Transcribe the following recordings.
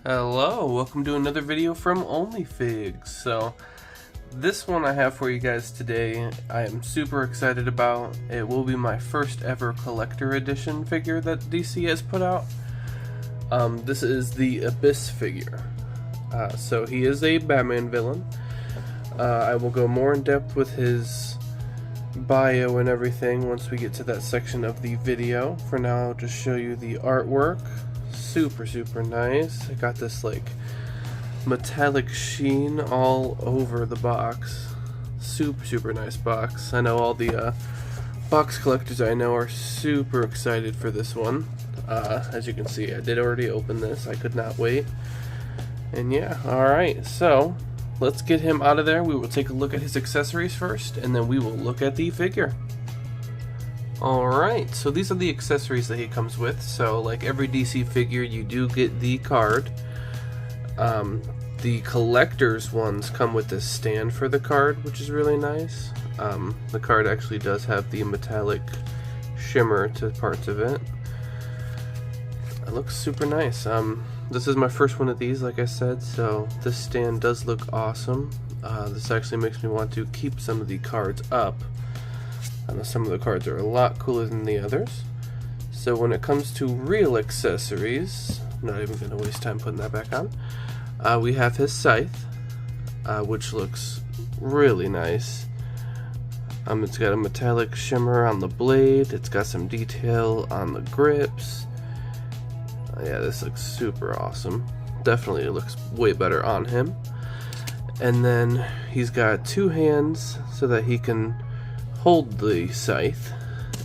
Hello, welcome to another video from OnlyFigs. So this one I have for you guys today I am super excited about. It will be my first ever collector edition figure that DC has put out. This is the Abyss figure. So he is a Batman villain. I will go more in depth with his bio and everything once we get to that section of the video. For now, I'll just show you the artwork. Super nice. I got this like metallic sheen all over the box. Super nice box. I know all the box collectors I know are super excited for this one. As you can see, I did already open this. I could not wait. And yeah, alright, so let's get him out of there. We will take a look at his accessories first, and then we will look at the figure. Alright, so these are the accessories that he comes with. So like every DC figure, you do get the card. The collector's ones come with this stand for the card, which is really nice. The card actually does have the metallic shimmer to parts of it. It looks super nice. This is my first one of these, like I said, so this stand does look awesome. This actually makes me want to keep some of the cards up. I know some of the cards are a lot cooler than the others. So when it comes to real accessories, I'm not even going to waste time putting that back on. We have his scythe, which looks really nice. It's got a metallic shimmer on the blade. It's got some detail on the grips. Yeah, this looks super awesome. Definitely looks way better on him. And then he's got two hands so that he can hold the scythe,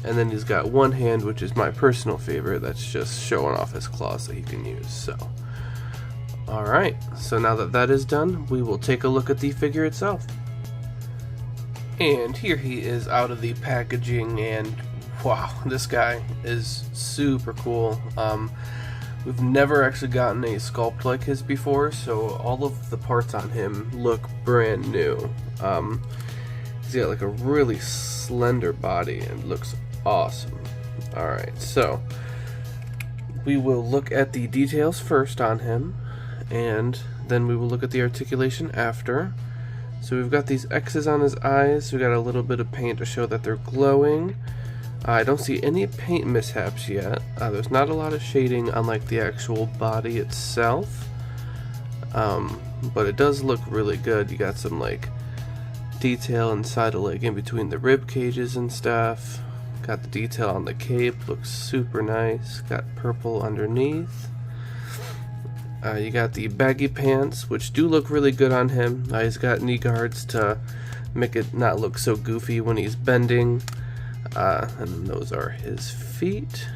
and then he's got one hand, which is my personal favorite, that's just showing off his claws that he can use. So alright, so now that that is done, we will take a look at the figure itself. And here he is out of the packaging, and wow, this guy is super cool. We've never actually gotten a sculpt like his before, so all of the parts on him look brand new. He's got like a really slender body and looks awesome. Alright, so we will look at the details first on him, and then we will look at the articulation after. So we've got these X's on his eyes. We got a little bit of paint to show that they're glowing. I don't see any paint mishaps yet. There's not a lot of shading on like the actual body itself, but it does look really good. You got some like detail inside of like in between the rib cages and stuff. Got the detail on the cape, looks super nice. Got purple underneath. You got the baggy pants, which do look really good on him. He's got knee guards to make it not look so goofy when he's bending. And those are his feet.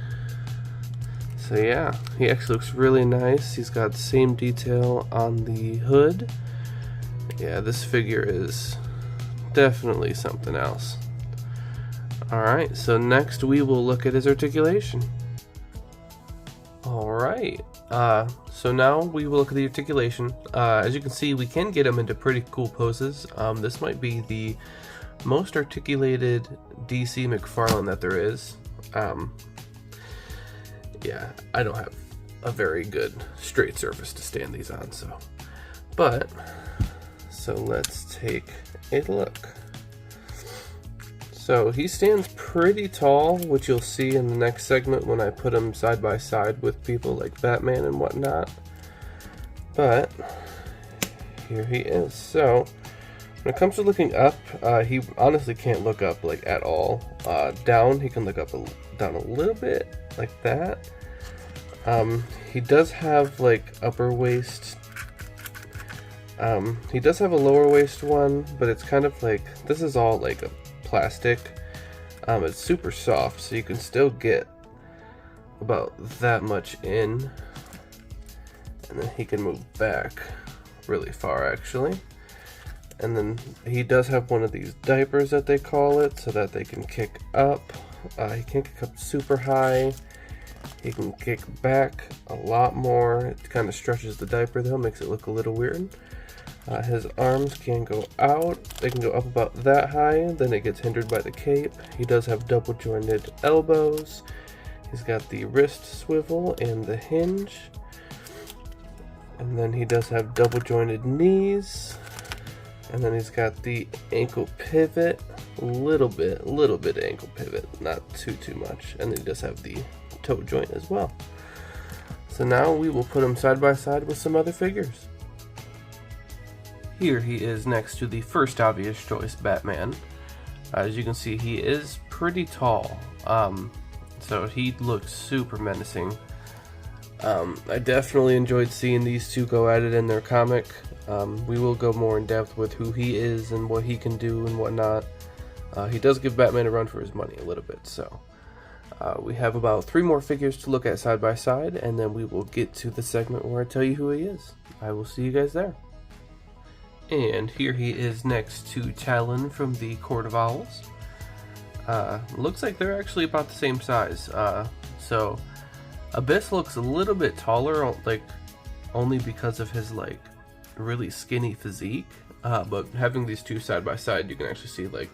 So yeah, he actually looks really nice. He's got the same detail on the hood. Yeah, this figure is definitely something else. Alright, so next we will look at his articulation. Alright, so now we will look at the articulation. As you can see, we can get him into pretty cool poses. This might be the most articulated DC Mcfarlane that there is. Yeah, I don't have a very good straight surface to stand these on, so let's take a look. So he stands pretty tall, which you'll see in the next segment when I put him side by side with people like Batman and whatnot. But here he is. So when it comes to looking up, he honestly can't look up like at all. Down, he can look up down a little bit like that. He does have like upper waist. He does have a lower waist one, but it's kind of like, this is all like a plastic. It's super soft, so you can still get about that much in. And then he can move back really far actually. And then he does have one of these diapers that they call it, so that they can kick up. He can't kick up super high. He can kick back a lot more. It kind of stretches the diaper though, makes it look a little weird. His arms can go out. They can go up about that high, then it gets hindered by the cape. He does have double jointed elbows. He's got the wrist swivel and the hinge. And then he does have double jointed knees. And then he's got the ankle pivot, a little bit ankle pivot, not too much. And then he does have the toe joint as well. So now we will put him side by side with some other figures. Here he is next to the first obvious choice, Batman. As you can see, he is pretty tall, so he looks super menacing. I definitely enjoyed seeing these two go at it in their comic. We will go more in depth with who he is and what he can do and whatnot. He does give Batman a run for his money a little bit, so we have about 3 more figures to look at side by side, and then we will get to the segment where I tell you who he is. I will see you guys there. And here he is next to Talon from the Court of Owls. Looks like they're actually about the same size. So Abyss looks a little bit taller, like only because of his like really skinny physique. But having these two side by side, you can actually see like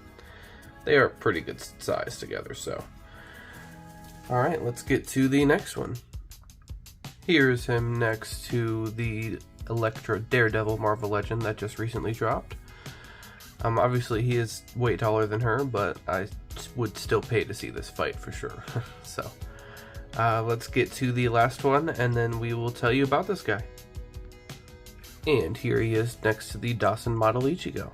they are pretty good size together. So, all right, let's get to the next one. Here's him next to the Elektra Daredevil Marvel Legend that just recently dropped. Obviously he is way taller than her, but I would still pay to see this fight for sure. So let's get to the last one, and then we will tell you about this guy. And here he is next to the Dawson model Ichigo.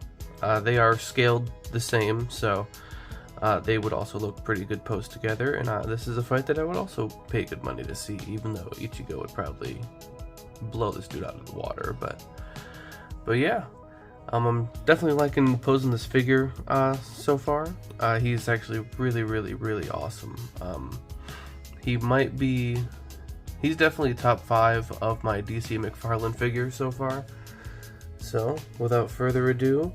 They are scaled the same, so they would also look pretty good posed together, and this is a fight that I would also pay good money to see, even though Ichigo would probably blow this dude out of the water. But yeah, I'm definitely liking posing this figure so far. He's actually really awesome. He's definitely top 5 of my DC Mcfarlane figures so far. So without further ado,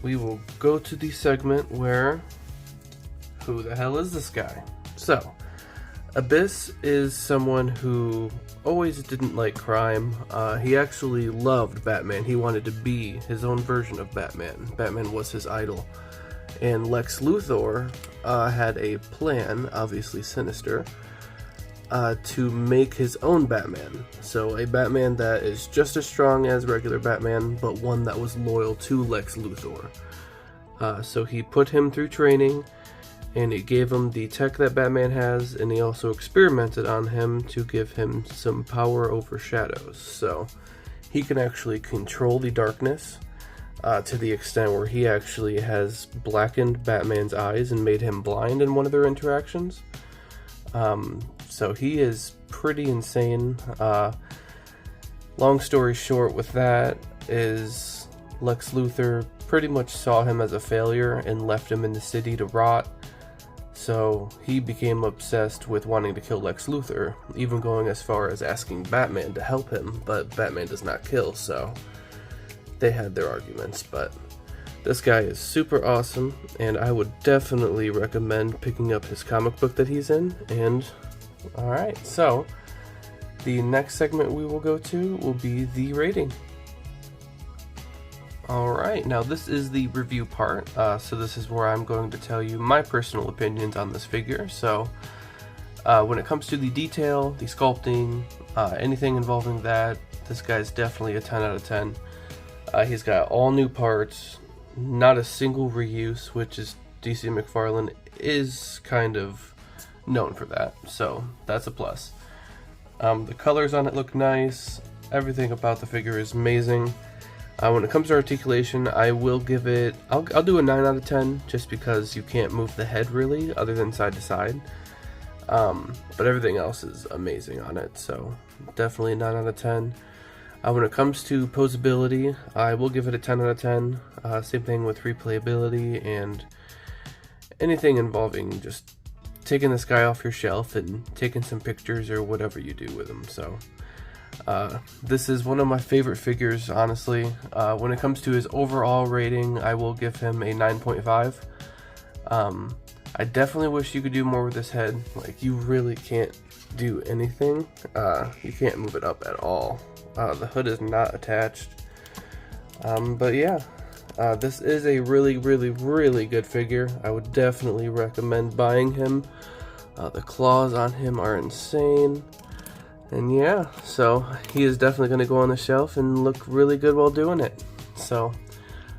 we will go to the segment where who the hell is this guy? So Abyss is someone who always didn't like crime. He actually loved Batman. He wanted to be his own version of Batman. Batman was his idol. And Lex Luthor had a plan, obviously sinister, to make his own Batman. So a Batman that is just as strong as regular Batman, but one that was loyal to Lex Luthor. So he put him through training, and it gave him the tech that Batman has, and he also experimented on him to give him some power over shadows. So he can actually control the darkness to the extent where he actually has blackened Batman's eyes and made him blind in one of their interactions. So he is pretty insane. Long story short with that is Lex Luthor pretty much saw him as a failure and left him in the city to rot. So he became obsessed with wanting to kill Lex Luthor, even going as far as asking Batman to help him, but Batman does not kill, so they had their arguments. But this guy is super awesome, and I would definitely recommend picking up his comic book that he's in. And alright, so the next segment we will go to will be the rating. Alright, now this is the review part, so this is where I'm going to tell you my personal opinions on this figure. So when it comes to the detail, the sculpting, anything involving that, this guy's definitely a 10 out of 10. He's got all new parts, not a single reuse, which is DC Mcfarlane is kind of known for that, so that's a plus. The colors on it look nice, everything about the figure is amazing. When it comes to articulation, I will give it, I'll do a 9 out of 10, just because you can't move the head really, other than side to side. But everything else is amazing on it, so definitely a 9 out of 10. When it comes to posability, I will give it a 10 out of 10. Same thing with replayability and anything involving just taking this guy off your shelf and taking some pictures or whatever you do with him. So this is one of my favorite figures, honestly. When it comes to his overall rating, I will give him a 9.5. I definitely wish you could do more with this head. Like, you really can't do anything. You can't move it up at all. The hood is not attached. But yeah, this is a really good figure. I would definitely recommend buying him. The claws on him are insane. And yeah, so he is definitely going to go on the shelf and look really good while doing it. So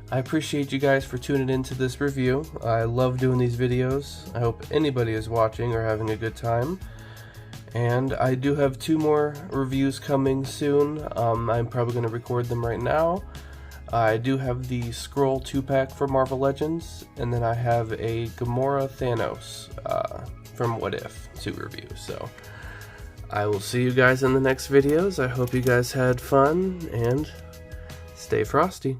I appreciate you guys for tuning into this review. I love doing these videos. I hope anybody is watching or having a good time. And I do have 2 more reviews coming soon. I'm probably going to record them right now. I do have the Scroll 2-pack for Marvel Legends, and then I have a Gamora Thanos from What If to review. So I will see you guys in the next videos. I hope you guys had fun, and stay frosty.